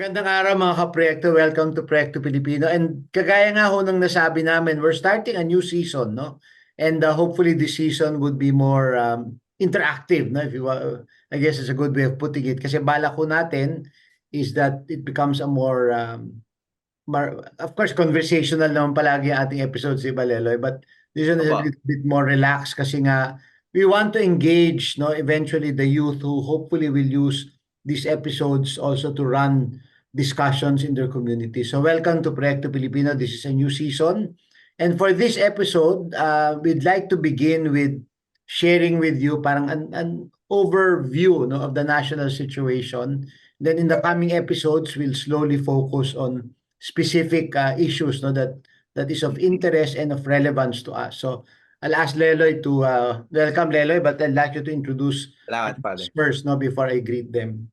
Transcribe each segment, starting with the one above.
Magandang araw mga ka-Proyekto. Welcome to Proyekto Pilipino. And kagaya nga ho ng nasabi namin, we're starting a new season, no? And hopefully this season would be more interactive, no? If you I guess it's a good way of putting it. Kasi balak ko natin is that it becomes a more, of course, conversational naman palagi ang ating episodes, di ba, Leloy? But this one is a Opo. little bit more relaxed kasi nga we want to engage, no, eventually the youth who hopefully will use these episodes also to run discussions in their community. So welcome to Proyekto Pilipino. This is a new season. And for this episode, we'd like to begin with sharing with you parang an overview, no, of the national situation. Then in the coming episodes, we'll slowly focus on specific issues, no, that is of interest and of relevance to us. So I'll ask Leloy to welcome Leloy, but I'd like you to introduce Salamat, Father. first, no, before I greet them.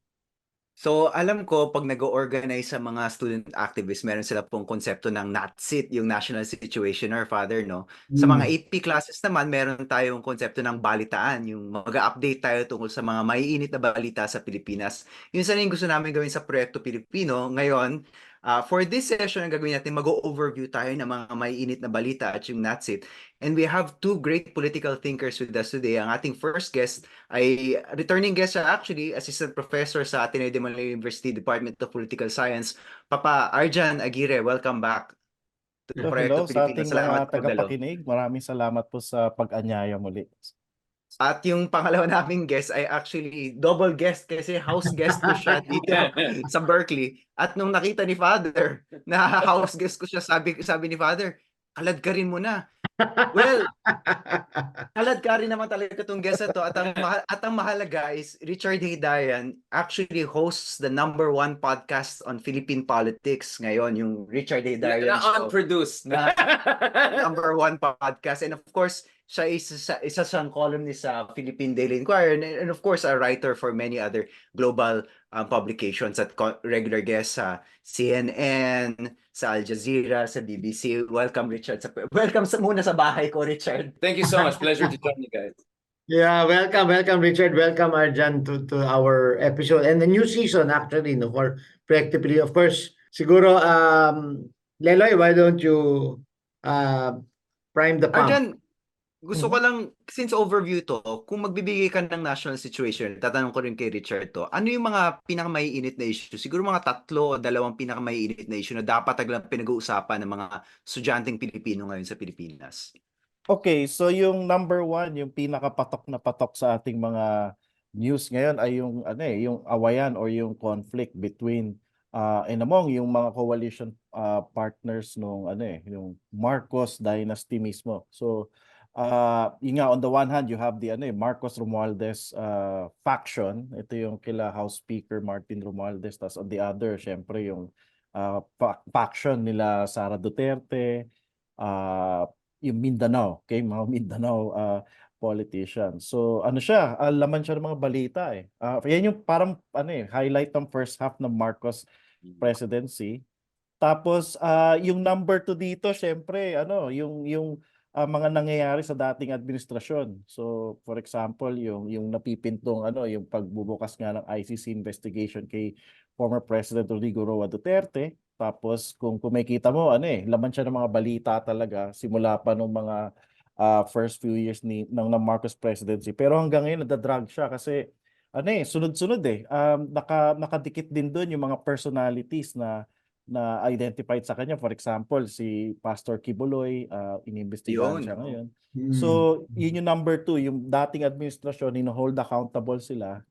So, alam ko, pag nag-organize sa mga student activists, meron sila pong konsepto ng NATSIT, yung National Situationer, Father, no? Sa mga 8P classes naman, meron tayong konsepto ng balitaan, yung mag-update tayo tungkol sa mga maiinit na balita sa Pilipinas. Yun sana yung gusto namin gawin sa Proyekto Pilipino. Ngayon, for this session, ang gagawin natin, mag-overview tayo ng mga maiinit na balita at yung NATSIT. And we have two great political thinkers with us today. Ang ating first guest ay returning guest siya actually, assistant professor sa Ateneo de Manila University Department of Political Science. Papa Arjan Aguirre, welcome back to So Proyekto hello sa Pilipino. ating Salamat mga po, Dalo. tagapakinig. Maraming salamat po sa pag-anyaya muli. At yung pangalawa naming guest ay actually double guest kasi house guest ko siya dito sa Berkeley. At nung nakita ni Father na house guest ko siya, sabi ni Father, kalad ka rin mo na. Well, kalad ka rin naman talaga itong guest na to. At ang mahalaga is Richard Heydarian actually hosts the #1 podcast on Philippine politics ngayon, yung Richard Heydarian Show. Unproduced. Na #1 podcast. And of course, siya isa siyang columnist sa Philippine Daily Inquirer and of course a writer for many other global publications at regular guest sa CNN, sa Al Jazeera, sa BBC. Welcome, Richard. Welcome muna sa bahay ko, Richard. Thank you so much. Pleasure to join you guys. Yeah, welcome Richard, welcome Arjan to our episode and the new season actually, no, for practically, of course. Siguro Leloy, why don't you prime the pump? Arjan, gusto ko lang, since overview to, kung magbibigay ka ng national situation, tatanong ko rin kay Richard to, ano yung mga pinakamaiinit na issue? Siguro mga 3 o 2 pinakamaiinit na issue na dapat agad pinag-uusapan ng mga estudyanteng Pilipino ngayon sa Pilipinas. Okay, so yung #1, yung pinakapatok na patok sa ating mga news ngayon ay yung yung awayan or yung conflict between and among yung mga coalition partners nung yung Marcos dynasty mismo. So yun nga, on the one hand, you have the Marcos-Romualdez faction. Ito yung kila House Speaker Martin Romualdez. Tapos on the other, syempre yung faction nila Sara Duterte, yung Mindanao, okay? Mga Mindanao politicians. So ano siya, laman siya ng mga balita eh. Yan yung parang highlight ng first half ng Marcos presidency. Tapos yung #2 dito, syempre, yung mga nangyayari sa dating administrasyon. So, for example, yung napipintong yung pagbubukas nga ng ICC investigation kay former President Rodrigo Roa Duterte. Tapos kung makikita mo, laman siya ng mga balita talaga simula pa nung mga first few years ng Marcos presidency. Pero hanggang ngayon nadadrag siya kasi sunod-sunod nakadikit din doon yung mga personalities na identified sa kanya. For example, si Pastor Kibuloy, inimbestigahan siya ngayon. So, yun yung #2, yung dating administrasyon, hold accountable sila.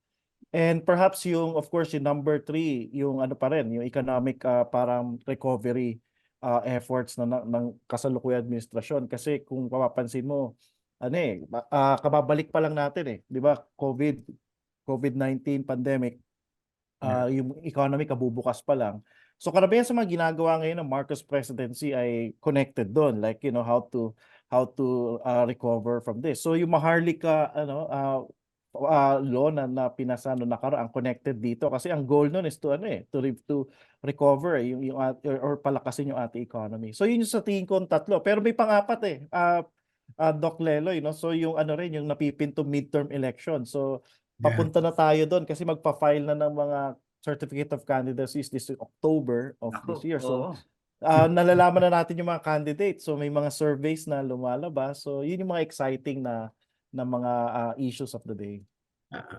And perhaps of course, yung #3, yung pa rin, yung economic parang recovery efforts ng kasalukuyang administrasyon. Kasi kung papapansin mo, kababalik pa lang natin di ba? COVID-19 pandemic, yung economy kabubukas pa lang. So karamihan sa mga ginagawa ngayon ng Marcos presidency ay connected doon, like how to recover from this. So yung Maharlika law na pinasa noong nakaraan connected dito kasi ang goal noon is to recover yung or palakasin yung ating economy. So yun yung sa tingin ko 3, pero may pang-4 Doc Leloy, so yung rin yung napipinto midterm election. So papunta na tayo doon kasi magpa-file na ng mga certificate of candidacy is this October of this year. So, Oo. nalalaman na natin yung mga candidates. So, may mga surveys na lumalabas. So, yun yung mga exciting na mga issues of the day.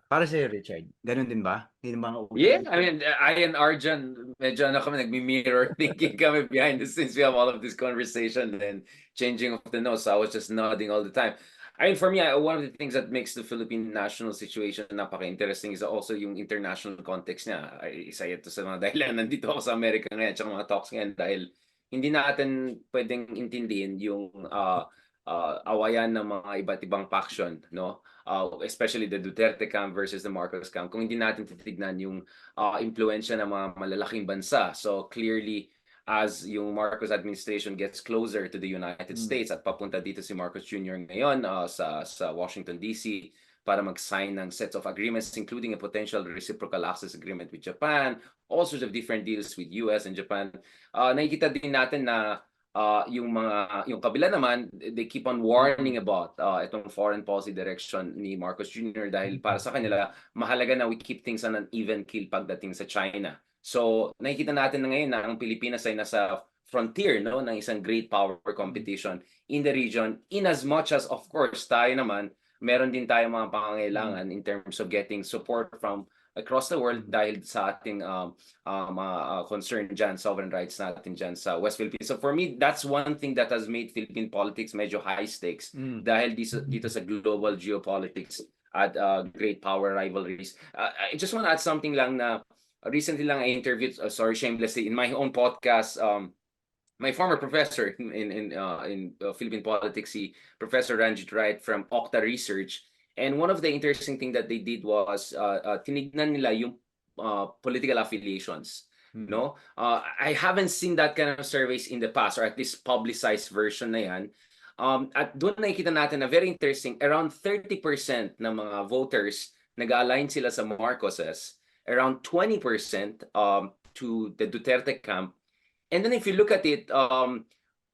Para sa'yo, Richard, ganun din ba? Yun yung mga Yeah, I mean, I and Arjan, medyo kami nagmi-mirror thinking kami behind the scenes. We have all of this conversation and changing of the notes. So I was just nodding all the time. I mean, for me, one of the things that makes the Philippine national situation napaka-interesting is also yung international context niya. Isa ito sa mga dahilan nandito ako sa Amerika ngayon at mga talks ngayon dahil hindi natin pwedeng intindihin yung awayan ng mga iba't ibang faction, no? Especially the Duterte camp versus the Marcos camp, kung hindi natin titignan yung impluensya ng mga malalaking bansa. So clearly, as yung Marcos administration gets closer to the United States at papunta dito si Marcos Jr. ngayon sa Washington, D.C., para mag-sign ng sets of agreements, including a potential reciprocal access agreement with Japan, all sorts of different deals with US and Japan. Nakikita din natin na yung kabila naman, they keep on warning about itong foreign policy direction ni Marcos Jr. dahil para sa kanila, mahalaga na we keep things on an even keel pagdating sa China. So, nakikita natin na ngayon na ang Pilipinas ay nasa frontier, no, ng isang great power competition in the region, in as much as, of course, tayo naman, meron din tayo mga pangangailangan in terms of getting support from across the world dahil sa ating concern dyan, sovereign rights natin dyan sa West Philippines. So for me, that's one thing that has made Philippine politics medyo high stakes dahil dito sa global geopolitics at great power rivalries. I just want to add something lang na recently lang I interviewed, sorry, shamelessly, in my own podcast, my former professor in Philippine politics, Professor Ranjit Wright from Okta Research. And one of the interesting things that they did was tinignan nila yung political affiliations. No, I haven't seen that kind of surveys in the past, or at least publicized version na yan. At doon nakikita natin na very interesting, around 30% ng mga voters nag-align sila sa Marcoses, around 20% to the Duterte camp. And then if you look at it,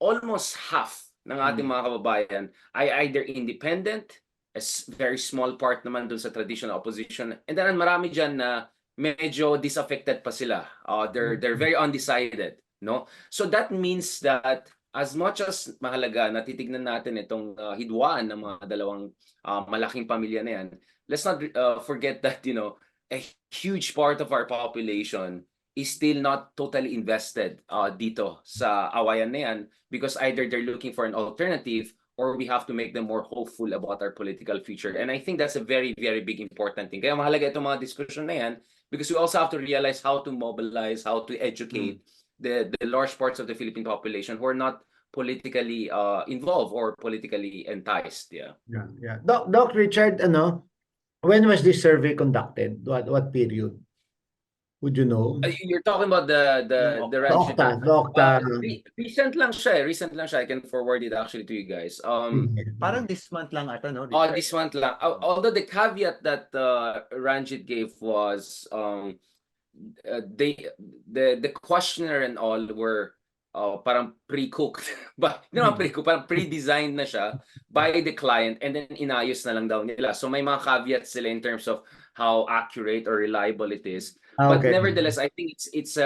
almost half ng ating mga kababayan ay either independent, a very small part naman dun sa traditional opposition, and then marami dyan na medyo disaffected pa sila. They're very undecided, no? So that means that as much as mahalaga na titignan natin itong hidwaan ng mga dalawang malaking pamilya na yan, let's not forget that, you know, a huge part of our population is still not totally invested dito sa awayan na yan because either they're looking for an alternative or we have to make them more hopeful about our political future. And I think that's a very, very big important thing. Kaya mahalaga itong mga discussion na yan because we also have to realize how to mobilize, how to educate the large parts of the Philippine population who are not politically involved or politically enticed. Yeah. Doc Richard, when was this survey conducted? What period? Would you know? You're talking about the Ranjit. Okta. Recent lang siya. I can forward it actually to you guys. Parang this month lang ata, no? Oh, this month lang. Although the caveat that Ranjit gave was the questionnaire and all were parang pre-cooked. But pre-cooked, parang pre-designed na siya by the client and then inayos na lang daw nila. So may mga caveats sila in terms of how accurate or reliable it is. But nevertheless, I think it's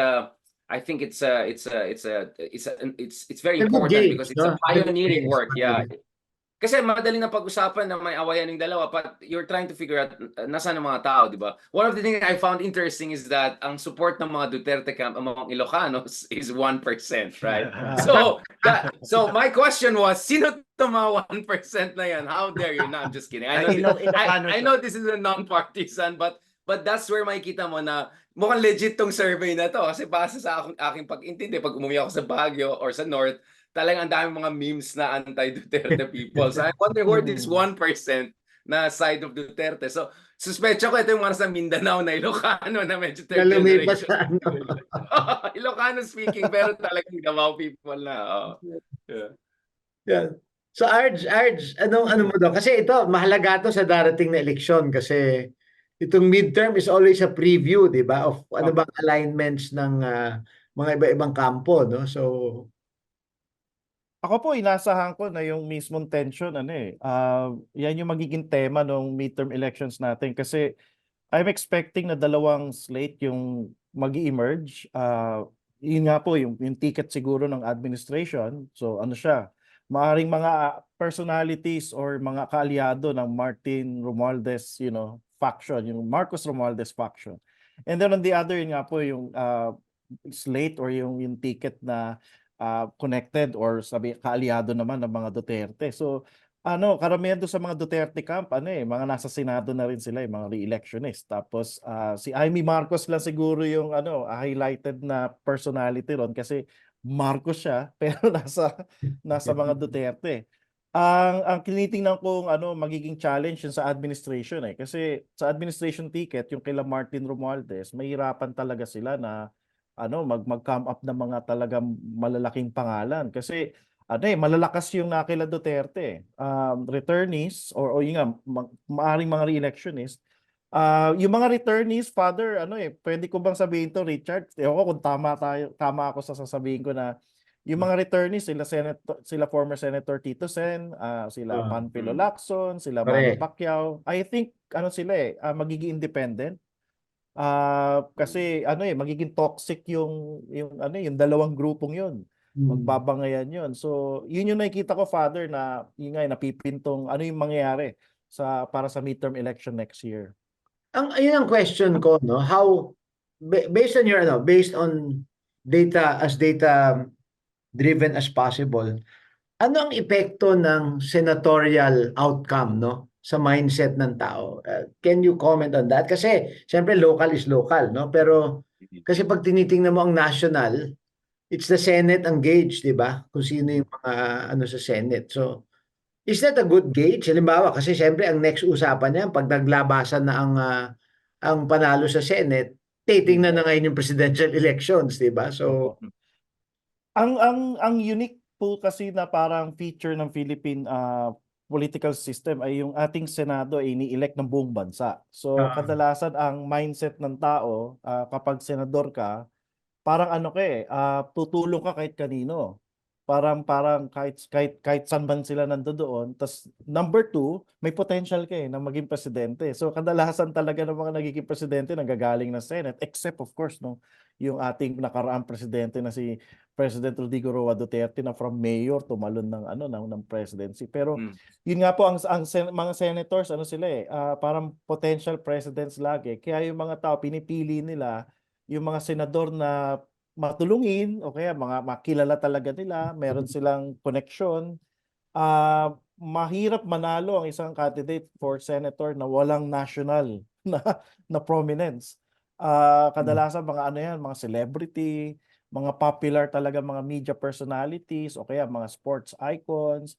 very important because it's a pioneering work. Yeah. Kasi madali na pag-usapan na may awayan ng dalawa, but you're trying to figure out nasaan ang mga tao, di ba? One of the things I found interesting is that ang support ng mga Duterte camp among Ilocanos is 1%, right? So my question was, sino itong mga 1% na yan? How dare you? No, I'm just kidding. I know this is a non-partisan, but that's where makikita mo na mukhang legit tong survey na to. Kasi base sa aking pag-intindi, pag umuwi ako sa Baguio or sa North, talagang ang daming mga memes na anti-Duterte people. So I wonder where this 1% na side of Duterte. So suspecha ko ito yung mga sa Mindanao na Ilocano na medyo third generation. Ilocano speaking pero talagang Davao people na. Yeah. So Arj, ano mo daw? Kasi ito, mahalaga to sa darating na eleksyon kasi itong midterm is always a preview, di ba? Of ano bang alignments ng mga iba-ibang kampo, no? So ako po, inasahan ko na yung mismong tension, yan yung magiging tema ng midterm elections natin kasi I'm expecting na dalawang slate yung mag-emerge. Yun nga po, yung ticket siguro ng administration. So ano siya, maaring mga personalities or mga kaalyado ng Martin-Romualdez, faction, yung Marcos-Romualdez faction. And then on the other, yun nga po, yung slate or yung ticket na connected or kaalyado naman ng mga Duterte. So karamihan doon sa mga Duterte camp, mga nasa Senado na rin sila, mga re-electionist. Tapos si Amy Marcos lang siguro yung highlighted na personality ron kasi Marcos siya pero nasa mga Duterte. Ang tinitingnan kong magiging challenge yun sa administration kasi sa administration ticket yung kila Martin Romualdez, mahirapan talaga sila na mag-come up ng mga talagang malalaking pangalan kasi malalakas yung nakila Duterte. Returnees or yun nga, maaring mga re-electionist. Yung mga returnees, Father, pwede ko bang sabihin to, Richard? Ewan ko kung tama ako sa sasabihin ko na yung mga returnees, sila former Senator Tito, sila Panfilo Lacson, sila Manny Correct. Pacquiao. I think sila magiging independent. Kasi magiging toxic yung dalawang grupong yun. Magbabangayan yun. So, yun yung nakikita ko, Father, na yun nga, napipintong yung mangyayari para sa midterm election next year. Ayun ang question ko, no? How based on based on data driven as possible, ano ang epekto ng senatorial outcome, no, sa mindset ng tao? Can you comment on that? Kasi syempre local is local, no? Pero kasi pag tinitingnan mo ang national, it's the Senate ang gauge, 'di ba? Kung sino yung mga sa Senate. So, is that a good gauge? Halimbawa, kasi syempre ang next usapan niyan pag naglabasan na ang panalo sa Senate, titingnan na ngayon yung presidential elections, 'di ba? So, Opo. Ang unique po kasi na parang feature ng Philippine political system ay yung ating Senado ay ini-elect ng buong bansa. So kadalasan ang mindset ng tao kapag senador ka, parang tutulong ka kahit kanino. Parang kahit saan man sila nandoon. Tas number two, may potential ka na maging presidente. So kadalasan talaga ng mga nagiging presidente nanggagaling ng Senate, except of course yung ating nakaraang presidente na si President Rodrigo Roa Duterte na from mayor tumalon ng presidency. Pero yun nga po mga senators sila parang potential presidents lagi. Kaya yung mga tao pinipili nila yung mga senador na matulungin o kaya mga makilala talaga nila, meron silang connection. Mahirap manalo ang isang candidate for senator na walang national na prominence. Kadalasan mga mga celebrity, mga popular talaga mga media personalities o kaya mga sports icons.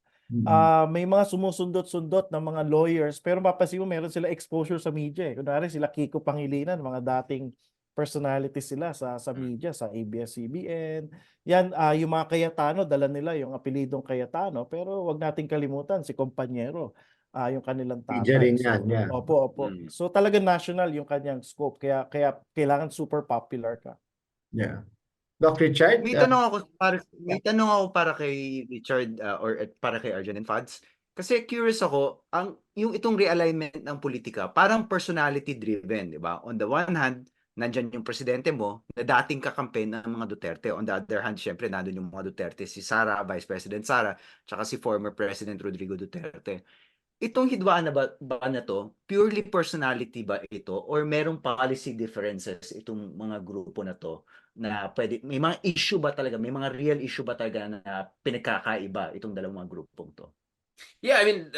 May mga sumusundot-sundot ng mga lawyers pero mapapansin mo meron sila exposure sa media. Kunwari sila Kiko Pangilinan, mga dating personality sila sa media, sa ABS-CBN. Yan, yung mga Cayetano, dala nila yung apelidong Cayetano, pero wag nating kalimutan si Kompanyero, yung kanilang media tatay. rin yan, So, yeah. opo. So talaga national yung kanyang scope, kaya kailangan super popular ka. Yeah. Doc Richard? May tanong ako para kay Richard or para kay Arjan and Fads. Kasi curious ako, yung itong realignment ng politika, parang personality driven, di ba? On the one hand, nandyan yung presidente mo na dating kakampi ng mga Duterte. On the other hand, syempre, nandun yung mga Duterte, si Sara, Vice President Sara, tsaka si former President Rodrigo Duterte. Itong hidwaan na to, purely personality ba ito or merong policy differences itong mga grupo na to na pwede, may mga issue ba talaga, may mga real issue ba talaga na pinagkakaiba itong dalawang mga grupong to? Yeah, I mean,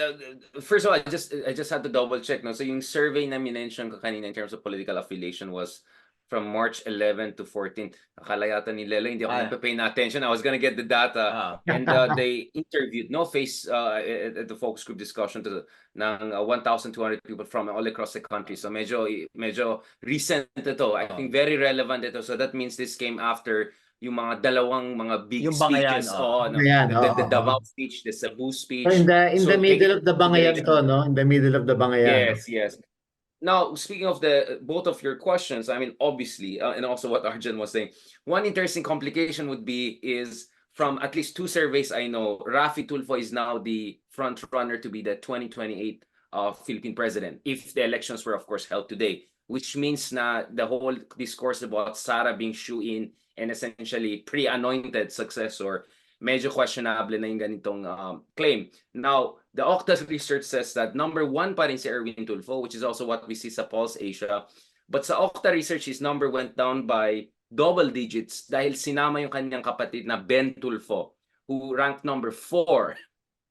first of all, I just had to double check. No? So yung survey na minention ko kanina in terms of political affiliation was from March 11 to 14. Akala yata ni Leloy, hindi ako nagpa-pay na attention. I was gonna get the data. And they interviewed, at the focus group discussion ng 1,200 people from all across the country. So medyo recent ito. I think very relevant ito. So that means this came after yung mga dalawang mga big Yung bangayan, speeches. The Davao speech, the Cebu speech. So in the middle of the bangayan election. to, no? In the middle of the bangayan. Yes. Now, speaking of both of your questions, I mean, obviously, and also what Arjan was saying, one interesting complication is from at least two surveys I know, Rafi Tulfo is now the front runner to be the 2028 Philippine president, if the elections were, of course, held today. which means na the whole discourse about Sara being shoe-in and essentially pre-anointed successor, medyo questionable na yung ganitong claim. Now, the Octa's research says that number 1 pa rin si Erwin Tulfo, which is also what we see sa Pulse Asia. But sa Octa research, his number went down by double digits dahil sinama yung kanyang kapatid na Ben Tulfo, who ranked number 4.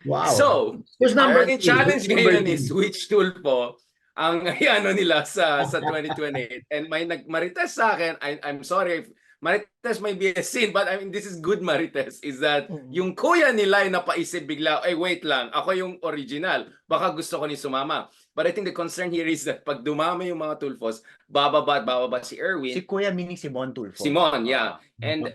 Wow. So, Who's number ang 3? challenge Who's number ngayon is 3? which Tulfo ang ano nila sa 2028. And may nagmarites sa akin, I'm sorry if Marites may be a sin, but I mean, this is good Marites, is that yung kuya nila ay napaisip bigla, ay wait lang, ako yung original, baka gusto ko ni sumama. But I think the concern here is that pag dumami yung mga Tulfos, bababa at bababa si Erwin. Si Kuya meaning Simon Tulfo. Simon, yeah. And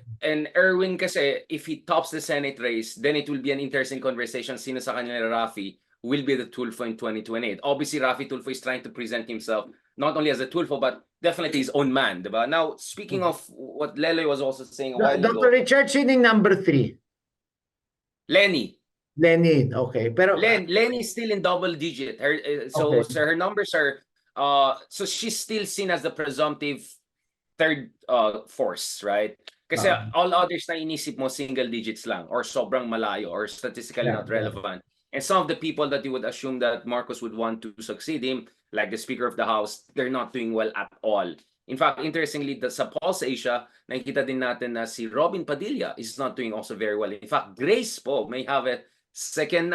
Erwin kasi, if he tops the Senate race, then it will be an interesting conversation. Sino sa kanya Rafi will be the Tulfo in 2028. Obviously, Rafi Tulfo is trying to present himself not only as a Tulfo, but definitely his own man, diba? Now, speaking of what Leloy was also saying a while ago. Dr. Richard, sining number 3? Lenny. Lenny, okay. Pero Lenny is still in double digit. So her numbers are, so she's still seen as the presumptive third force, right? Kasi all others na inisip mo single digits lang or sobrang malayo or statistically not relevant. And some of the people that you would assume that Marcos would want to succeed him, like the Speaker of the House, they're not doing well at all. In fact, interestingly, sa Pulse Asia, nakikita din natin na si Robin Padilla is not doing also very well. In fact, Grace po may have a second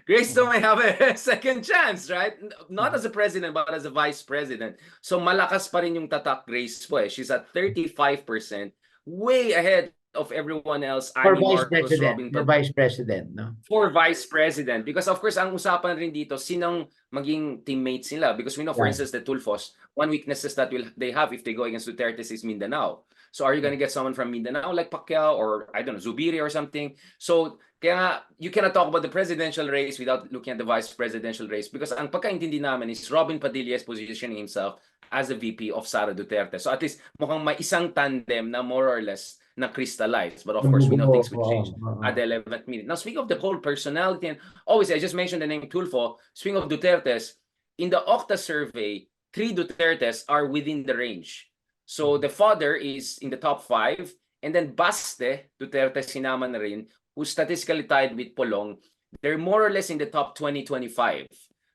Grace po may have a second chance, right? Not as a president, but as a vice president. So malakas pa rin yung tatak Grace po. She's at 35%, way ahead of everyone else. For vice president, for vice president, no? For vice president. Because of course, ang usapan rin dito, sinong maging teammates nila? Because we know, for instance, the Tulfos, one weaknesses that they have if they go against Duterte is Mindanao. So are you going to get someone from Mindanao like Pacquiao or, I don't know, Zubiri or something? So kaya nga, you cannot talk about the presidential race without looking at the vice presidential race because ang pagkaintindi namin is Robin Padilla is positioning himself as a VP of Sara Duterte. So at least mukhang may isang tandem na more or less na crystallize. But of course, we know things will change at the 11th minute. Now, speaking of the whole personality, and obviously, I just mentioned the name Tulfo. Speaking of Dutertes, in the Octa survey, 3 Dutertes are within the range. So the father is in the top 5, and then Baste, Duterte sinama na rin, who's statistically tied with Polong, they're more or less in the top 20-25.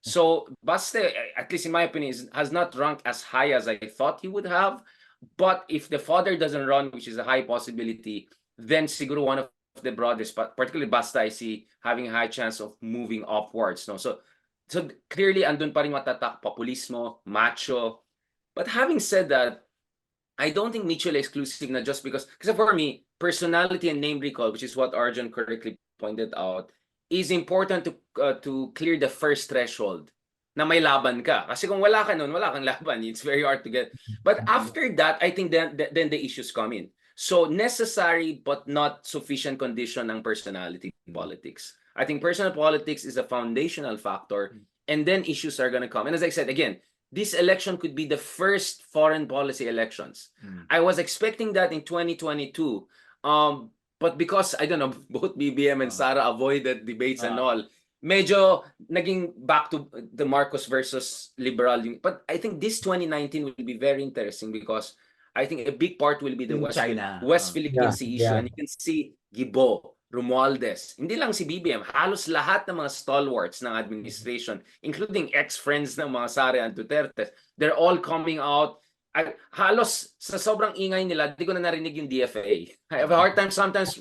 So Baste, at least in my opinion, has not ranked as high as I thought he would have. But if the father doesn't run, which is a high possibility, then siguro one of the brothers, particularly Basta, I see having a high chance of moving upwards. No, so clearly andun pa rin matatak, populismo, macho. But having said that, I don't think mutually exclusive na just because for me, personality and name recall, which is what Arjan correctly pointed out, is important to clear the first threshold. Na may laban ka. Kasi kung wala ka nun, wala kang laban. It's very hard to get. But after that, I think then the issues come in. So necessary but not sufficient condition ng personality in politics. I think personal politics is a foundational factor and then issues are going to come. And as I said, again, this election could be the first foreign policy elections. I was expecting that in 2022. But because, I don't know, both BBM and Sara avoided debates and all, medyo naging back to the Marcos versus liberal. But I think this 2019 will be very interesting because I think a big part will be the West Philippine Sea issue. And you can see Gibo, Romualdez, hindi lang si BBM, halos lahat ng mga stalwarts ng administration, including ex-friends ng mga Sara and Duterte, they're all coming out. Halos sa sobrang ingay nila, di ko na narinig yung DFA. I have a hard time sometimes.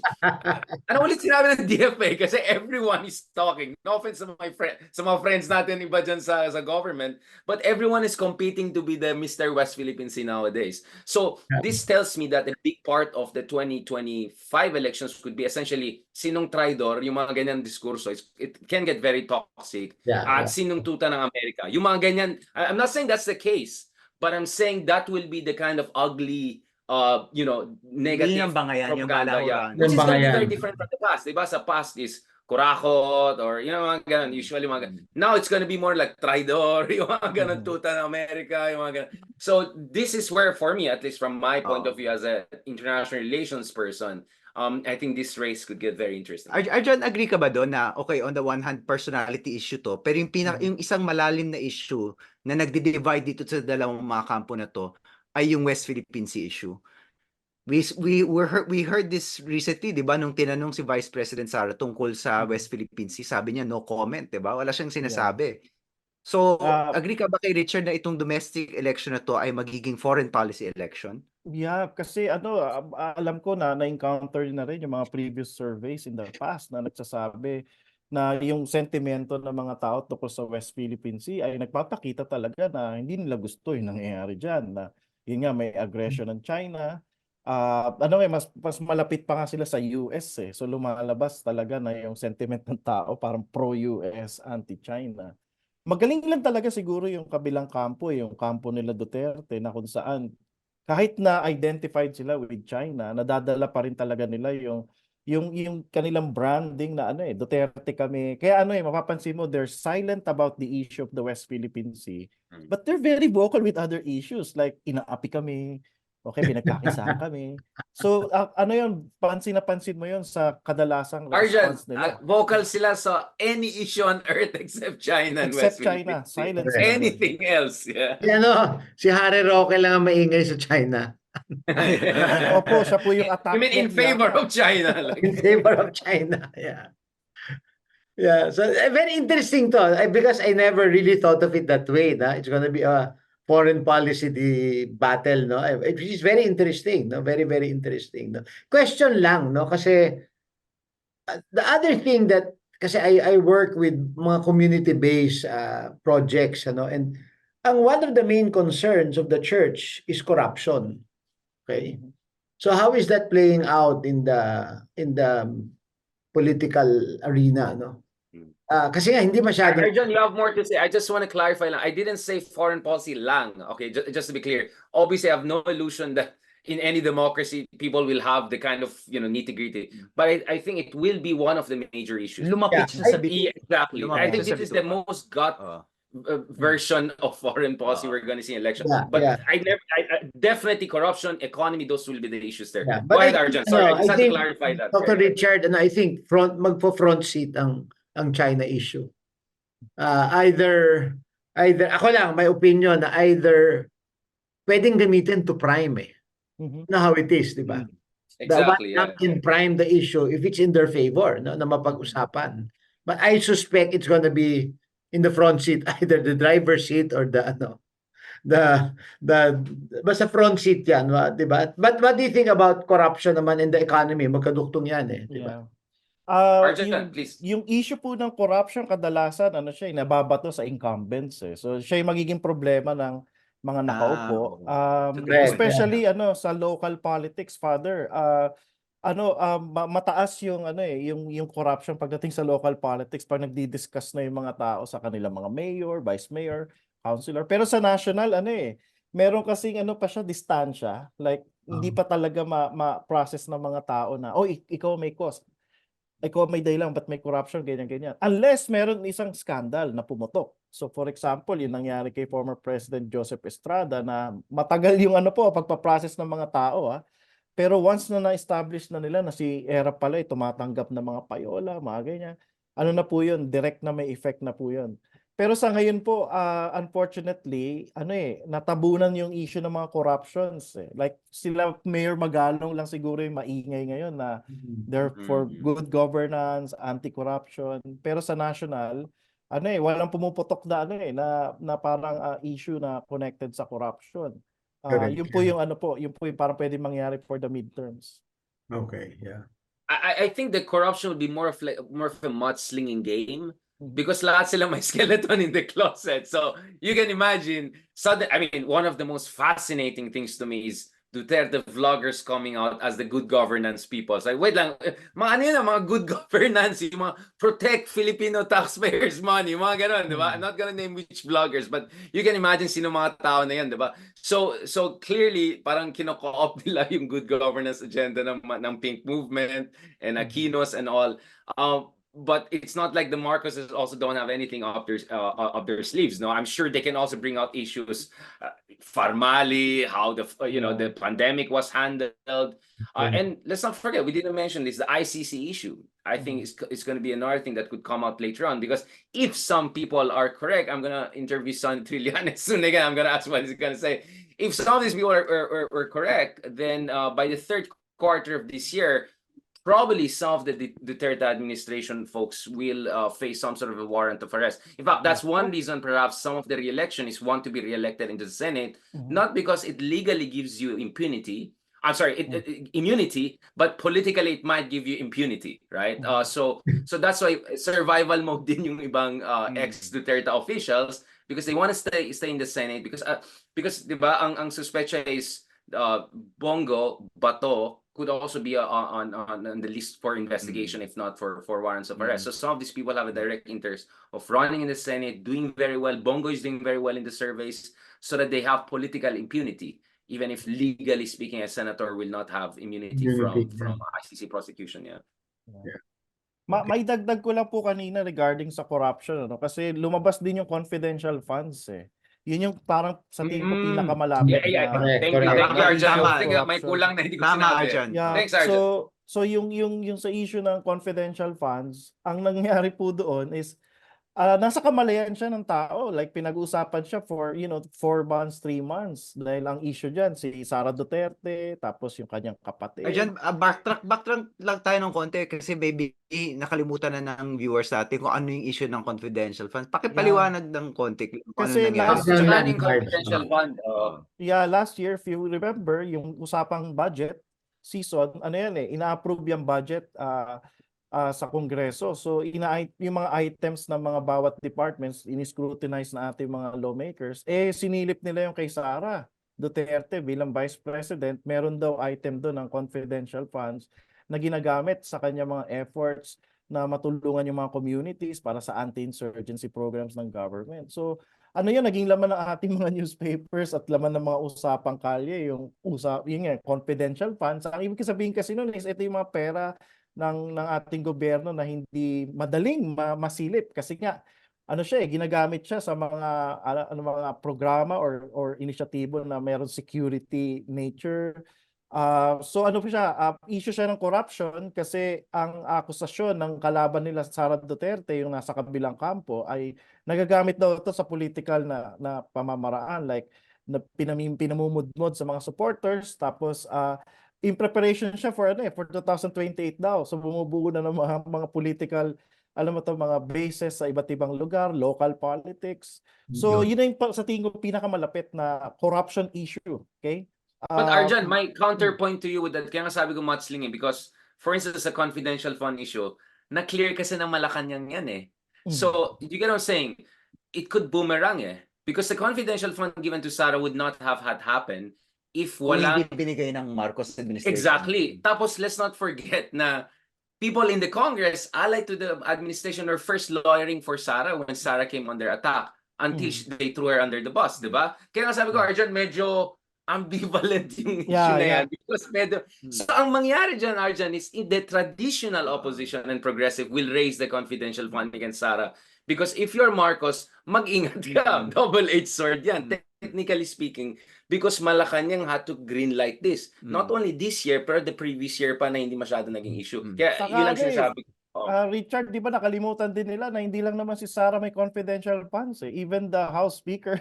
Ano ulit sinabi ng DFA? Kasi everyone is talking. No offense sa mga friends natin iba dyan sa government, but everyone is competing to be the Mr. West Philippine Sea nowadays. So this tells me that a big part of the 2025 elections could be essentially sinong traidor, yung mga ganyan diskurso. It can get very toxic. At sinong tuta ng Amerika. Yung mga ganyan, I'm not saying that's the case. But I'm saying that will be the kind of ugly, negative propaganda, which is going to be very different from the past. Diba? Sa past is kurakot or, mga ganun, usually mga ganun. Now it's going to be more like traidor, yung mga ganun, tuta ng Amerika, yung mga ganun. So this is where, for me, at least from my point of view as an international relations person, I think this race could get very interesting. Arjan, agree ka ba doon na, okay, on the one hand, personality issue to, pero yung isang malalim na issue na nagdi-divide dito sa dalawang mga kampo na to ay yung West Philippine Sea issue. We heard this recently, 'di ba, nung tinanong si Vice President Sara tungkol sa West Philippine Sea, sabi niya no comment, 'di ba? Wala siyang sinasabi. So, agree ka ba kay Richard na itong domestic election na to ay magiging foreign policy election? Yeah, kasi alam ko na na-encounter na rin yung mga previous surveys in the past na nagsasabi na yung sentimento ng mga tao tungkol sa West Philippine Sea ay nagpapakita talaga na hindi nila gusto yung nangyayari dyan. Na, yun nga, may aggression ng China. Mas malapit pa nga sila sa US eh. So lumalabas talaga na yung sentiment ng tao parang pro-US, anti-China. Magaling lang talaga siguro yung kabilang kampo, yung kampo nila Duterte na kung saan kahit na identified sila with China, nadadala pa rin talaga nila yung kanilang branding na Duterte kami. Kaya mapapansin mo, they're silent about the issue of the West Philippine Sea, but they're very vocal with other issues like inaapi kami, okay, pinagkakisahan kami. So yun, pansin na pansin mo yun sa kadalasang Arjan, response nila. vocal sila sa any issue on earth except China and Except West China, Philippines. silence. Anything else, yeah. Si Harry Roque lang ang maingay sa China. Opo, siya po yung attack. You mean in favor of China? Like, In favor of China. Yeah. Yeah. So very interesting to because I never really thought of it that way. Na it's gonna be a foreign policy battle, no? Which is very interesting, no? Very, very interesting, no? Question lang, no? Kasi the other thing that kasi I work with mga community-based projects, ano, and one of the main concerns of the church is corruption. Okay? So how is that playing out in the political arena, no? Kasi nga hindi masyadong Arjan, you have more to say. I just want to clarify lang. I didn't say foreign policy lang. Okay, just to be clear. Obviously, I have no illusion that in any democracy, people will have the kind of, nitty-gritty. But I think it will be one of the major issues. Lumapit siya sa bituin. Exactly. I think this is the most gut version of foreign policy we're going to see in election. Yeah, But yeah. I definitely corruption, economy, those will be the issues there. Yeah, Go but ahead, Arjan. Sorry, I just had to clarify that. Dr. Richard, I think magpo-front seat ang China issue. Either ako lang may opinion na either pwedeng gamitin to prime na how it is, di ba? Exactly. Not in prime the issue if it's in their favor, no, na mapag-usapan. But I suspect it's gonna be in the front seat, either the driver's seat or the basta front seat yan, di ba? But what do you think about corruption naman in the economy? Magkaduktong yan di ba? Arjan, please. Yung issue po ng corruption kadalasan nababato sa incumbents So siya yung magiging problema ng mga nakaupo. Especially sa local politics, Father. Mataas yung yung corruption pagdating sa local politics pag nagdi-discuss na yung mga tao sa kanilang mga mayor, vice mayor, councilor. Pero sa national meron kasing pa siya distansya, like hindi pa talaga ma-process ng mga tao na ikaw may cost. Ikaw may dahilan ba't may corruption, ganyan. Unless meron isang scandal na pumutok. So for example, yung nangyari kay former President Joseph Estrada na matagal yung pagpaprocess ng mga tao Pero once na na-establish na nila na si Era pala tumatanggap ng mga payola, mga ganyan. Na po yun, direct na may effect na po yun. Pero sa ngayon po, unfortunately, natabunan yung issue ng mga corruptions Like sila Mayor Magalong lang siguro yung maingay ngayon na they're for good governance, anti-corruption. Pero sa national, walang pumuputok na parang issue na connected sa corruption. Yun po yung yun po yung parang pwedeng mangyari for the midterms. Okay, yeah. I think the corruption will be more of a mudslinging game. Because lahat sila may skeleton in the closet. So you can imagine, one of the most fascinating things to me is Duterte vloggers coming out as the good governance people. It's like, wait lang, mga good governance, yung mga protect Filipino taxpayers' money, mga ganon, di ba? I'm not gonna name which vloggers, but you can imagine sino mga tao na yan, di ba? So clearly, parang kinoko-op nila yung good governance agenda ng Pink Movement and Aquinos and all. but it's not like the Marcoses also don't have anything up their sleeves. No, I'm sure they can also bring out issues, formally, how the the pandemic was handled, and let's not forget, we didn't mention this, the ICC issue. I think it's going to be another thing that could come out later on, because if some people are correct, I'm gonna interview Son Trillanes soon again. I'm gonna ask what he's gonna say. If some of these people are correct, then by the third quarter of this year, probably some of the Duterte administration folks will face some sort of a warrant of arrest. In fact, that's one reason perhaps some of the re-electionists want to be re-elected into the Senate, not because it legally gives you impunity. I'm sorry, immunity, but politically it might give you impunity, right? So that's why survival mode din yung ibang ex-Duterte officials, because they want to stay in the Senate, because diba ang suspecha is Bongo, Bato could also be on the list for investigation, if not for warrants of arrest. So some of these people have a direct interest of running in the Senate, doing very well. Bongo is doing very well in the surveys, so that they have political impunity, even if legally speaking, a senator will not have immunity from ICC prosecution. Yeah. May dagdag ko lang po kanina regarding sa corruption, ano? Kasi lumabas din yung confidential funds eh. Yun yung parang sa tingin ko pinakamalapit Yeah. na Thank you, Arjan. Tama. I think may kulang na hindi ko Tama, sinabi. Arjan. Yeah. Thanks, Arjan. So yung sa issue ng confidential funds, ang nangyari po doon is nasa kamalayan siya ng tao. Like pinag-uusapan siya for 4 months, 3 months. Dahil ang issue dyan, si Sara Duterte, tapos yung kanyang kapatid. Arjan, backtrack lang tayo ng konti kasi maybe nakalimutan na ng viewers natin kung ano yung issue ng confidential funds. Pakipaliwanag ng konti kung Kasi ano nangyari. Running confidential fund. Yeah, last year, if you remember, yung usapang budget season, ina-approve yung budget sa Kongreso. So yung mga items ng mga bawat departments, ini-scrutinize na ating mga lawmakers, sinilip nila yung kay Sara Duterte bilang Vice President. Meron daw item doon ng confidential funds na ginagamit sa kanya mga efforts na matulungan yung mga communities para sa anti-insurgency programs ng government. So naging laman ng ating mga newspapers at laman ng mga usapang kalye, yung confidential funds. Ang ibig sabihin kasi noon is ito yung mga pera ng ating gobyerno na hindi madaling masilip, kasi nga ginagamit siya sa mga programa or inisyatibo na mayroon security nature. So issue siya ng corruption, kasi ang akusasyon ng kalaban nila Sara Duterte, yung nasa kabilang kampo, ay nagagamit daw ito sa political na pamamaraan, like pinamumudmod sa mga supporters, tapos in preparation siya for 2028 daw. So bumubuo na ng mga political, mga bases sa iba't ibang lugar, local politics. So yun na yung sa tingin ko pinakamalapit na corruption issue, okay? But Arjan, my counterpoint to you with that, kaya nga sabi ko mudslinging, because for instance, sa confidential fund issue, na-clear kasi ng Malacanang yan eh. So, you get what I'm saying? It could boomerang because the confidential fund given to Sara would not have had happen if wala... Kung hindi binigay ng Marcos administration. Exactly. Tapos, let's not forget na people in the Congress allied to the administration were first lawyering for Sara when Sara came under attack until they threw her under the bus, di ba? Kaya nga sabi ko, Arjan, medyo ambivalent yung issue na yan. Because so ang mangyari dyan, Arjan, is the traditional opposition and progressive will raise the confidential fund against Sara. Because if you're Marcos, mag-ingat ka. Double-edged sword yan. Technically speaking, because Malacanang had to greenlight this. Not only this year, pero the previous year pa na hindi masyado naging issue. Kaya yun lang sinasabi ko. Richard, di ba nakalimutan din nila na hindi lang naman si Sara may confidential funds eh. Even the House Speaker.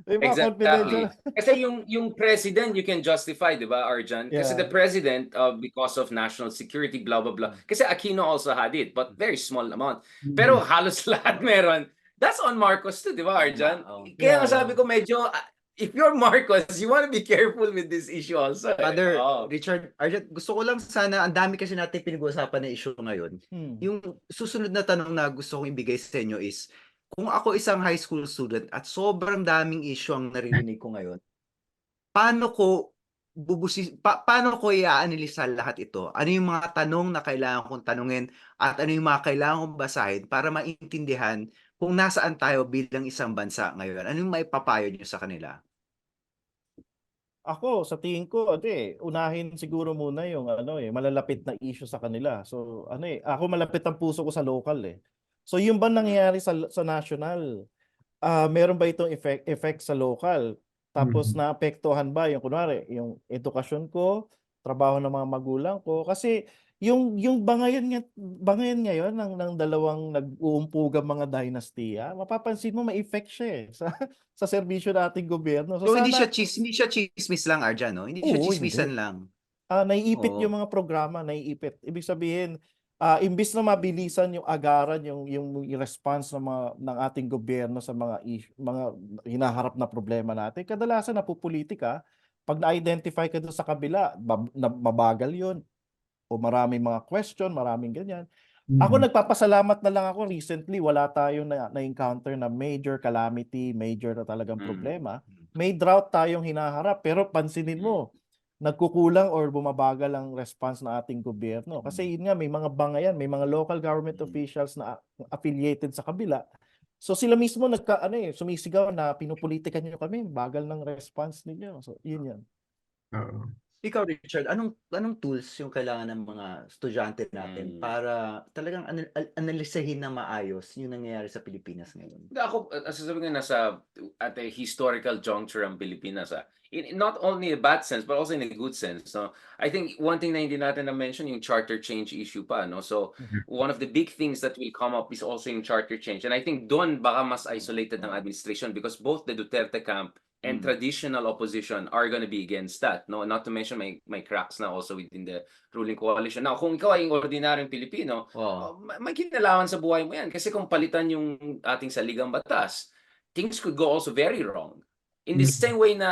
Exactly. Kasi yung president, you can justify, di ba, Arjan? Kasi the president, because of national security, blah, blah, blah. Kasi Aquino also had it, but very small amount. Pero halos lahat meron. That's on Marcos too, di ba, Arjan? Kaya sabi ko medyo... If you're Marcos, you want to be careful with this issue also. Father, Richard, Arjan, gusto ko lang sana, ang dami kasi natin pinag-uusapan na issue ngayon. Yung susunod na tanong na gusto kong ibigay sa inyo is, kung ako isang high school student at sobrang daming issue ang naririnig ko ngayon, paano ko i-analisa lahat ito? Ano yung mga tanong na kailangan kong tanungin at ano yung mga kailangan kong basahin para maintindihan kung nasaan tayo bilang isang bansa ngayon? Ano yung maipapayo niyo sa kanila? Ako, sa tingin ko, unahin siguro muna yung malalapit na issue sa kanila. So, ako malapit ang puso ko sa local eh. So, yung ba nangyayari sa national, meron ba itong effect sa local? Tapos Mhm. naapektuhan ba yung kunwari, yung edukasyon ko, trabaho ng mga magulang ko? Kasi yung bangayan ngayon ng dalawang nag-uumpugang mga dinastiya, mapapansin mo may effect siya sa serbisyo nating gobyerno. So So hindi sana, siya chismis lang, Arjan, no? Hindi siya oo, hindi. chismisan lang. Naiipit Oo. yung mga programa, naiipit. Ibig sabihin, imbis na mabilisan yung agaran, yung response ng ating gobyerno sa mga hinaharap na problema natin, kadalasan napupolitika. Pag na-identify ka doon sa kabila, mabagal yun, o maraming mga question, maraming ganyan. Ako Mhm. nagpapasalamat na lang ako recently, wala tayong na-encounter na major calamity, major na talagang Mm. problema. May drought tayong hinaharap, pero pansinin mo, nagkukulang or bumabagal ang response ng ating gobyerno. Kasi yun nga, may mga bangayan, may mga local government officials na affiliated sa kabila. So sila mismo sumisigaw na pinupolitikan niyo kami, bagal ng response ninyo. So yun yan. Oo. Ikaw, Richard, anong tools yung kailangan ng mga estudyante natin Mm. para talagang analisahin na maayos yung nangyayari sa Pilipinas ngayon? Ako, sasabihin ko at a historical juncture ang Pilipinas. In not only a bad sense, but also in a good sense. No? I think one thing na hindi natin na-mention, yung charter change issue pa. No? So, one of the big things that will come up is also yung charter change. And I think doon baka mas isolated ng administration because both the Duterte camp and traditional opposition are going to be against that. No, not to mention may cracks na also within the ruling coalition. Now, kung ikaw ay ordinaryong Pilipino, Oh. may kinalaman sa buhay mo yan. Kasi kung palitan yung ating saligang batas, things could go also very wrong. In the Mhm. same way na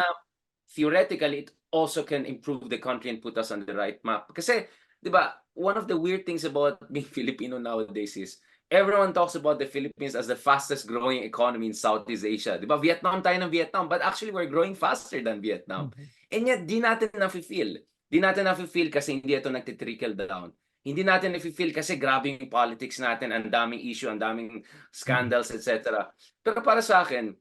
theoretically, it also can improve the country and put us on the right map. Kasi, di ba, one of the weird things about being Filipino nowadays is everyone talks about the Philippines as the fastest growing economy in Southeast Asia. Di ba? Vietnam tayo ng Vietnam, but actually we're growing faster than Vietnam. And yet, di natin na-feel. Di natin na-feel kasi hindi ito nagtitrickle down. Hindi natin na-feel kasi grabe yung politics natin, ang daming issue, ang daming scandals, etc. Pero para sa akin,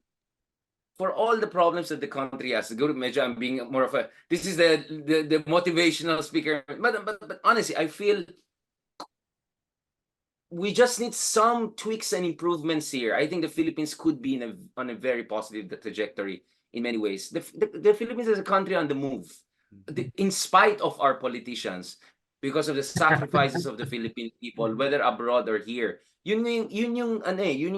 for all the problems that the country has, siguro medyo I'm being more of this is the motivational speaker. But honestly, I feel we just need some tweaks and improvements here. I think the Philippines could be on a very positive trajectory in many ways. The Philippines is a country on the move, in spite of our politicians, because of the sacrifices of the Philippine people, whether abroad or here. Yun yung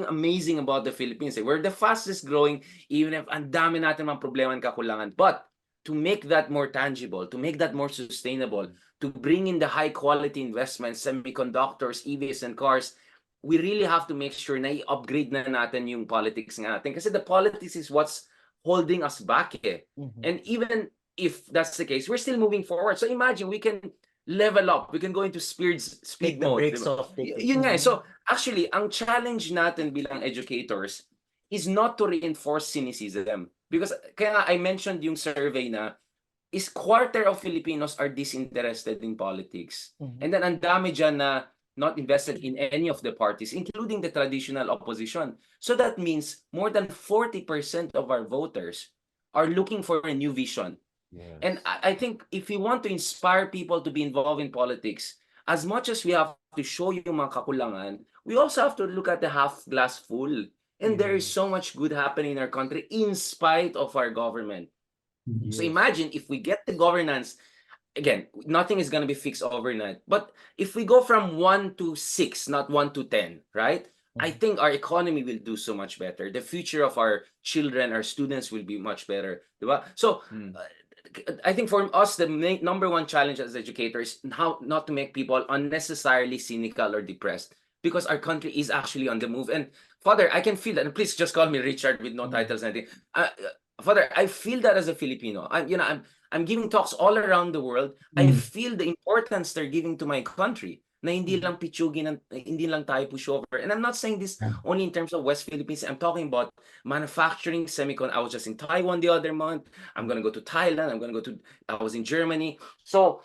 amazing about the Philippines. We're the fastest growing, even if ang dami natin mga problema and kakulangan. But to make that more tangible, to make that more sustainable, to bring in the high quality investments, semiconductors, EVs and cars, we really have to make sure na i-upgrade na natin yung politics natin. Kasi the politics is what's holding us back eh. And even if that's the case, we're still moving forward. So imagine we can level up. We can go into speed Take the mode. brakes Diba? off. Yun nga eh. So actually, ang challenge natin bilang educators is not to reinforce cynicism. Because kaya nga I mentioned yung survey na is quarter of Filipinos are disinterested in politics. And then ang dami dyan na not invested in any of the parties, including the traditional opposition. So that means more than 40% of our voters are looking for a new vision. Yes. And I think if we want to inspire people to be involved in politics, as much as we have to show yung mga kakulangan, we also have to look at the half glass full. And there is so much good happening in our country in spite of our government. So imagine if we get the governance, again, nothing is going to be fixed overnight. But if we go from 1 to 6, not 1 to 10, right? I think our economy will do so much better. The future of our children, our students will be much better. Diba? So I think for us, the number one challenge as educators, how not to make people unnecessarily cynical or depressed. Because our country is actually on the move. And Father, I can feel that. And please just call me Richard with no titles and anything. Father, I feel that as a Filipino. I'm giving talks all around the world. I feel the importance they're giving to my country. Na hindi lang pichugin, hindi lang tayo pushover. And I'm not saying this only in terms of West Philippines. I'm talking about manufacturing, semicon. I was just in Taiwan the other month. I'm gonna go to Thailand. I was in Germany. So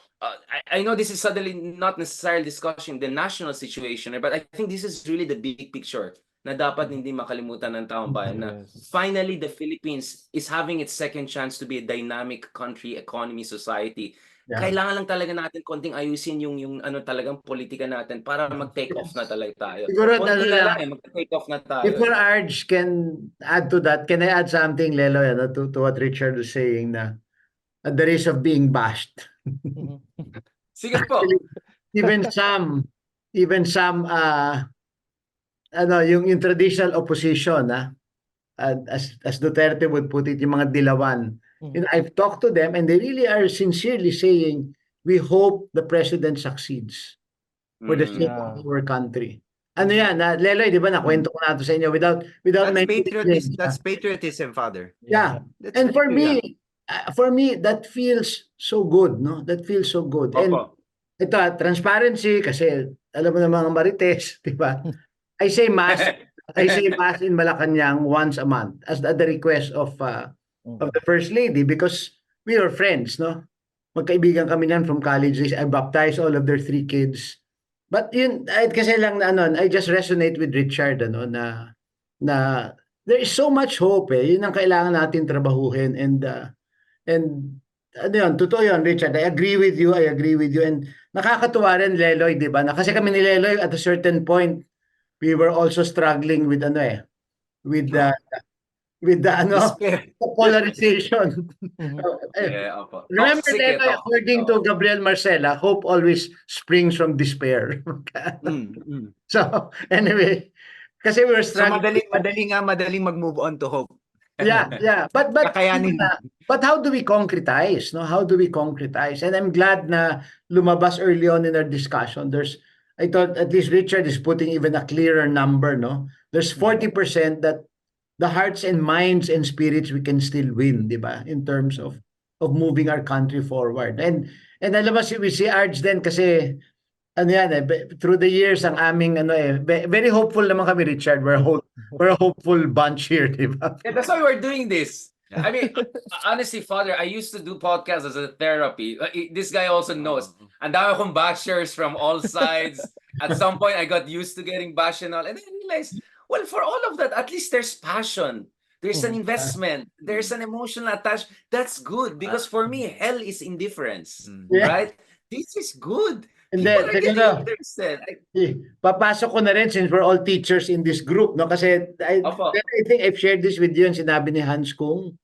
I know this is suddenly not necessarily discussing the national situation, but I think this is really the big picture. na dapat hindi makalimutan ng taong bayan na Yes. finally the Philippines is having its second chance to be a dynamic country, economy, society. Yeah. Kailangan lang talaga natin konting ayusin yung ano talagang politika natin para mag-take off na talaga tayo. Siguro, Konti na lang mag-take off na tayo. before Arj can add to that, can I add something, Leloy, to what Richard was saying na at the risk of being bashed. Sige po. even some yung traditional opposition, as Duterte would put it, yung mga dilawan. I've talked to them and they really are sincerely saying we hope the president succeeds for the sake of our country. Ano yan, Leloy, di ba nakwento ko na ito sa inyo without That's patriotism, Father. Yeah. That's And for yeah. me, that feels so good, no? That feels so good. And Opo. ito, transparency, kasi alam mo na mga marites, di ba? I say mass in Malacanang once a month as the request of the First Lady because we are friends, no? Magkaibigan kami niyan from college days. I baptized all of their 3 kids. But yun, kasi lang na I just resonate with Richard, na there is so much hope, eh. Yun ang kailangan natin trabahuhin and ano yun, totoo yun, Richard. I agree with you. And nakakatuwa rin, Leloy, di ba? Na kasi kami ni Leloy at a certain point, we were also struggling with with the Despair. the polarization. Yeah, opo. Remember, Toxic, Leloy, toxic. according to Gabriel Marcela, hope always springs from despair. So, anyway, kasi we were So struggling. madaling mag-move on to hope. Yeah. But Kakayanin. but how do we concretize, no? How do we concretize? And I'm glad na lumabas early on in our discussion. I thought at least Richard is putting even a clearer number, no? There's 40% that the hearts and minds and spirits we can still win, di ba? In terms of moving our country forward. And alam mo, we see Arj din kasi ano yan through the years ang aming very hopeful naman kami, Richard. We're a hopeful bunch here, di ba? Yeah, that's why we're doing this. I mean, honestly, Father, I used to do podcasts as a therapy. This guy also knows. And dami akong bashers from all sides. At some point, I got used to getting bashed and all. And I realized, well, for all of that, at least there's passion. There's an investment. There's an emotional attachment. That's good. Because for me, hell is indifference. Yeah. Right? This is good. And People then, are getting interested. Papasok ko na rin since we're all teachers in this group, no? Kasi I think I've shared this with you yung sinabi ni Hans Kung.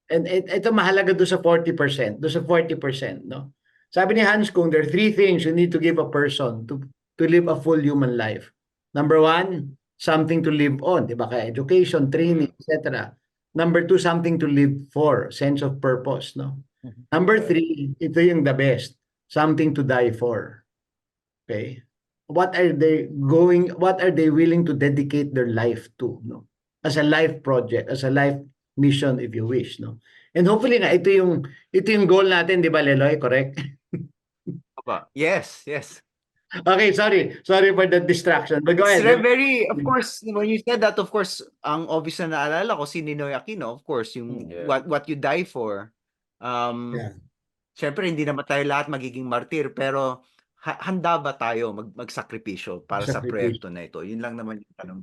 And ito mahalaga doon sa 40%. Doon sa 40%, no? Sabi ni Hans Kung, there are 3 things you need to give a person to live a full human life. Number 1, something to live on, di ba? Kaya education, training, etc. Number 2, something to live for, sense of purpose, no? Number 3, ito yung the best, something to die for. Okay? What are they willing to dedicate their life to, no? As a life project, as a life mission, if you wish, no? And hopefully nga ito yung goal natin, di ba, Leloy, correct? Yes. Okay, sorry for the distraction. But go It's ahead. very, of course, when you said that, of course, ang obvious na naalala ko si Ninoy Aquino, of course, yung what you die for. Syempre, hindi naman tayo lahat magiging martir, pero handa ba tayo magsakripisyo para sa proyekto na ito? Yun lang naman yung tanong.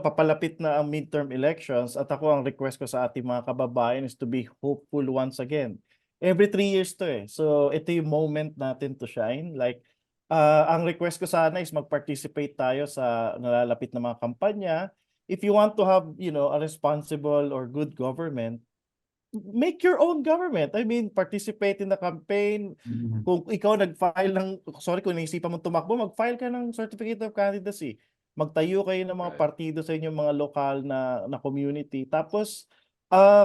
Papalapit na ang midterm elections at ako ang request ko sa ating mga kababayan is to be hopeful once again. Every 3 years to eh. So ito yung moment natin to shine. Like, ang request ko sana is mag-participate tayo sa nalalapit na mga kampanya. If you want to have, a responsible or good government, make your own government. I mean, participate in the campaign. Kung ikaw nag-file kung naisipan mo tumakbo, mag-file ka ng certificate of candidacy. Magtayo kayo ng mga partido sa inyong mga lokal na community. Tapos,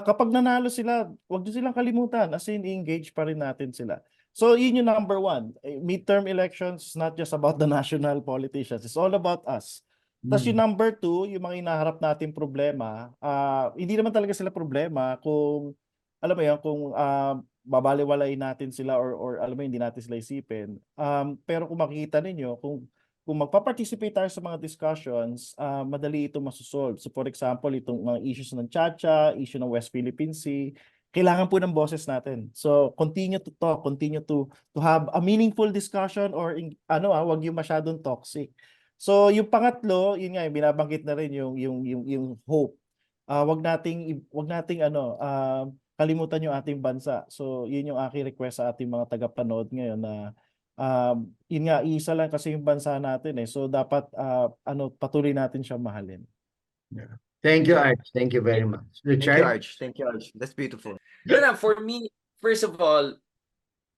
kapag nanalo sila, huwag nyo silang kalimutan. As in, engage pa rin natin sila. So, yun yung number 1. Midterm elections is not just about the national politicians. It's all about us. Tapos yung number 2, yung mga inaharap natin problema, hindi naman talaga sila problema kung, alam mo yan, kung babaliwalain natin sila or alam mo, hindi natin sila isipin. Pero kung makikita ninyo, kung magpa-participate tayo sa mga discussions, madali ito masosolve. So for example, itong mga issues ng Chacha, issue ng West Philippine Sea, kailangan po ng boses natin. So continue to talk, continue to have a meaningful discussion or wag yung masyadong toxic. So yung pangatlo, yun nga, binabanggit na rin yung hope. Wag nating kalimutan yung ating bansa. So yun yung aking request sa ating mga tagapanood ngayon na yun nga, isa lang kasi yung bansa natin eh. So dapat patuloy natin siya mahalin. Yeah. Thank you, Arch. Thank you very much. Thank you, Richard? Arch. Thank you, Arch. That's beautiful. For me, first of all,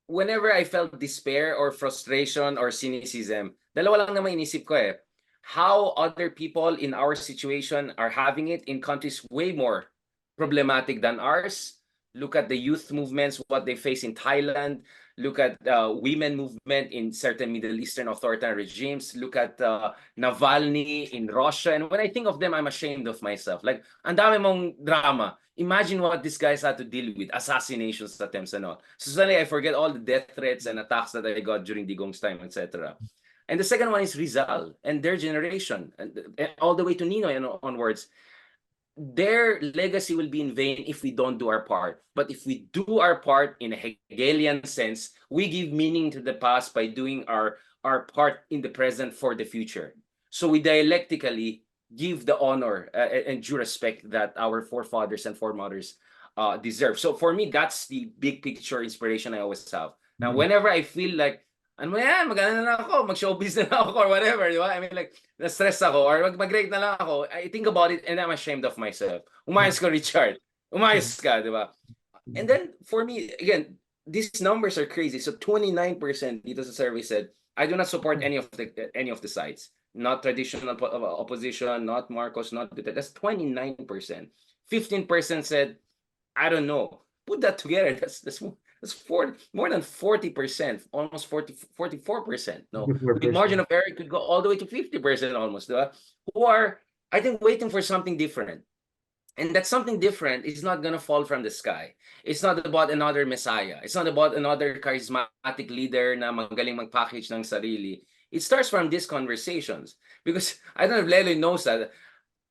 whenever I felt despair or frustration or cynicism, dalawa lang naman inisip ko eh. How other people in our situation are having it in countries way more problematic than ours. Look at the youth movements, what they face in Thailand. Look at women movement in certain Middle Eastern authoritarian regimes. Look at Navalny in Russia. And when I think of them, I'm ashamed of myself. Like, ang dami mong drama. Imagine what these guys had to deal with, assassinations attempts and all. So suddenly I forget all the death threats and attacks that I got during Digong's time, etc. And the second one is Rizal and their generation, and all the way to Ninoy and onwards. Their legacy will be in vain if we don't do our part. But if we do our part in a Hegelian sense, we give meaning to the past by doing our part in the present for the future. So we dialectically give the honor and due respect that our forefathers and foremothers deserve. So for me, that's the big picture inspiration I always have. Now, whenever I feel like, ano yan, mag-ano na ako, mag-showbiz na ako or whatever, di ba? I mean, like, na-stress ako or mag-rate na lang ako, I think about it and I'm ashamed of myself. Umayos ko, Richard. Umayos ka, di ba? And then, for me, again, these numbers are crazy. So 29% dito sa survey said, I do not support any of the sides. Not traditional opposition, not Marcos, not Duterte. That's 29%. 15% said, I don't know. Put that together, that's more than 40%, almost 44%. No, the margin of error could go all the way to 50% almost. Who are, I think, waiting for something different. And that something different is not going to fall from the sky. It's not about another messiah. It's not about another charismatic leader na magaling mag-package ng sarili. It starts from these conversations. Because I don't know if Leloy knows that.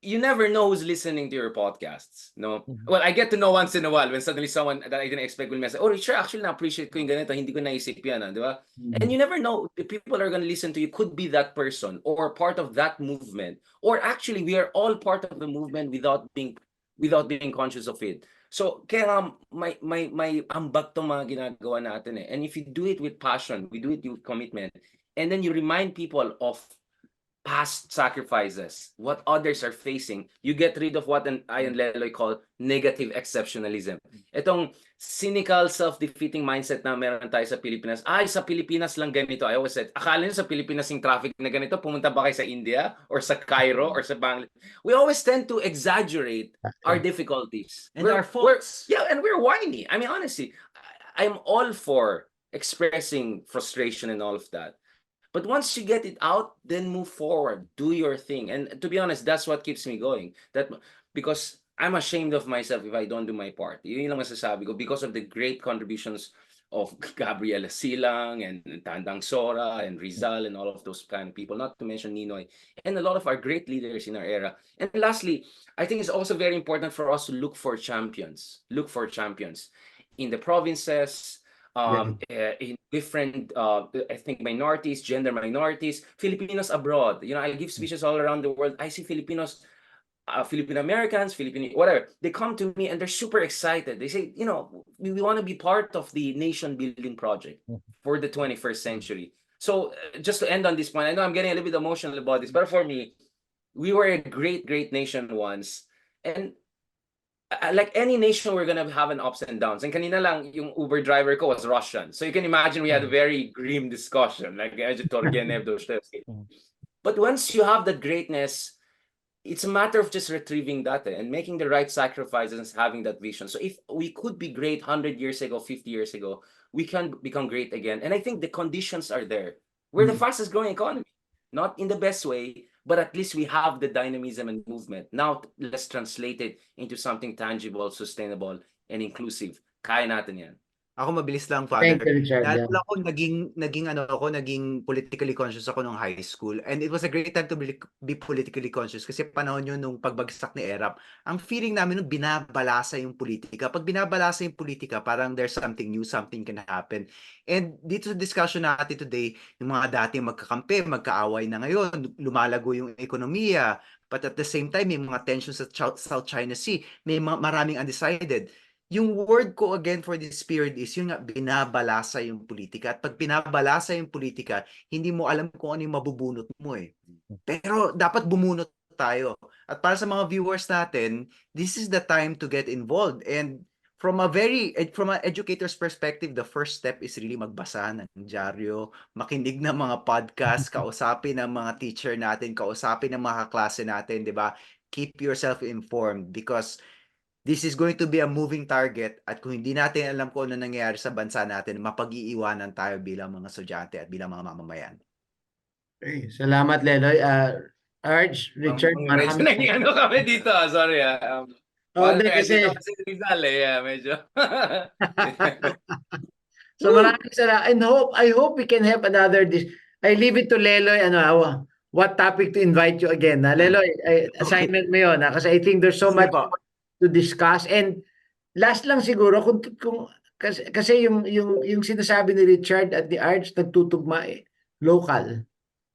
You never know who's listening to your podcasts, no? Well, I get to know once in a while when suddenly someone that I didn't expect will message, oh, Richard, actually na-appreciate ko yung ganito, hindi ko naisip yan, di ba? And you never know, the people are going to listen to you could be that person or part of that movement, or actually we are all part of the movement without being conscious of it. So, kaya nga, may ambag tong mga ginagawa natin eh. And if you do it with passion, we do it with commitment, and then you remind people of past sacrifices, what others are facing, you get rid of what I and Leloy call negative exceptionalism. Itong cynical, self-defeating mindset na meron tayo sa Pilipinas. Ay, sa Pilipinas lang ganito. I always said, akala nyo sa Pilipinas yung traffic na ganito, pumunta ba kayo sa India or sa Cairo or sa Bangladesh? We always tend to exaggerate our difficulties. And our faults. And we're whiny. I mean, honestly, I'm all for expressing frustration and all of that. But once you get it out, then move forward, do your thing. And to be honest, that's what keeps me going. Because I'm ashamed of myself if I don't do my part. Yun lang masasabi ko because of the great contributions of Gabriela Silang and Tandang Sora and Rizal and all of those kind of people, not to mention Ninoy, and a lot of our great leaders in our era. And lastly, I think it's also very important for us to look for champions. Look for champions in the provinces, in different I think minorities, gender minorities, Filipinos abroad. You know, I give speeches all around the world. I see Filipinos, Filipino Americans, Filipino whatever. They come to me and they're super excited. They say, you know, we want to be part of the nation building project for the 21st century. So just to end on this point, I know I'm getting a little bit emotional about this, but for me, we were a great nation once, and like any nation, we're gonna have an ups and downs. And kanina lang, yung Uber driver ko was Russian. So you can imagine we had a very grim discussion, like But once you have that greatness, it's a matter of just retrieving that and making the right sacrifices and having that vision. So if we could be great 100 years ago, 50 years ago, we can become great again. And I think the conditions are there. We're the fastest growing economy, not in the best way, but at least we have the dynamism and movement. Now, let's translate it into something tangible, sustainable, and inclusive. Kaya natin yan. Ako mabilis lang, Thank Father. you, Richard. Yeah. Naalala ko, naging politically conscious ako nung high school. And it was a great time to be politically conscious kasi panahon yun nung pagbagsak ni ERAP. Ang feeling namin nung binabalasa yung politika. Pag binabalasa yung politika, parang there's something new, something can happen. And dito sa discussion natin today, yung mga dating magkakampi, magkaaway na ngayon, lumalago yung ekonomiya, but at the same time, may mga tensions sa South China Sea, may maraming undecided. Yung word ko again for this period is yung nga, binabalasa yung politika. At pag binabalasa yung politika, hindi mo alam kung ano yung mabubunot mo eh. Pero dapat bumunot tayo. At para sa mga viewers natin, this is the time to get involved. And from an educator's perspective, the first step is really magbasa ng dyaryo, makinig ng mga podcast, kausapin ng mga teacher natin, kausapin ng mga kaklase natin, di ba? Keep yourself informed because this is going to be a moving target at kung hindi natin alam kung ano nangyayari sa bansa natin, mapag-iiwanan tayo bilang mga estudyante at bilang mga mamamayan. Okay. Salamat, Leloy. Arj, Richard, Medyo maraming... naging ano kami dito. Sorry. Hindi, Kasi... kasi... Dito kasi Rizal medyo. So maraming salamat. And I hope we can have another I leave it to Leloy what topic to invite you again. Leloy, assignment mo 'yon kasi I think there's so Sige much po. to discuss. And last lang siguro kung kasi yung sinasabi ni Richard at ni Arch nagtutugma local.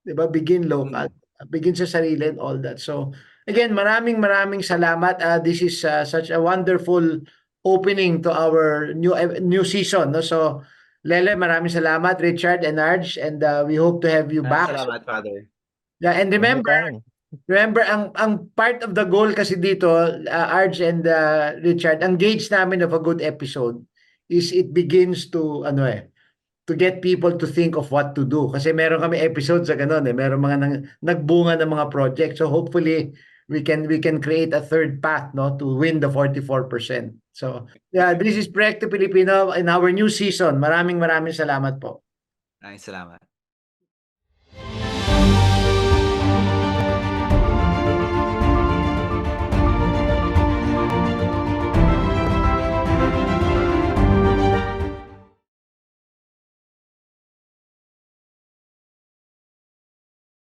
'Di ba? Begin local. Begin sa sarili and all that. So again, maraming salamat. This is such a wonderful opening to our new season, no? So Lele, maraming salamat, Richard and Arj, and we hope to have you back. Salamat, Father. Yeah, and remember, Anytime. ang part of the goal kasi dito, Arj and Richard, ang gauge namin of a good episode is it begins to to get people to think of what to do. Kasi meron kami episodes sa ganun meron mga nagbunga ng mga project. So hopefully we can create a third path to win the 44%. So yeah, this is Proyekto Pilipino in our new season. Maraming salamat po. Salamat.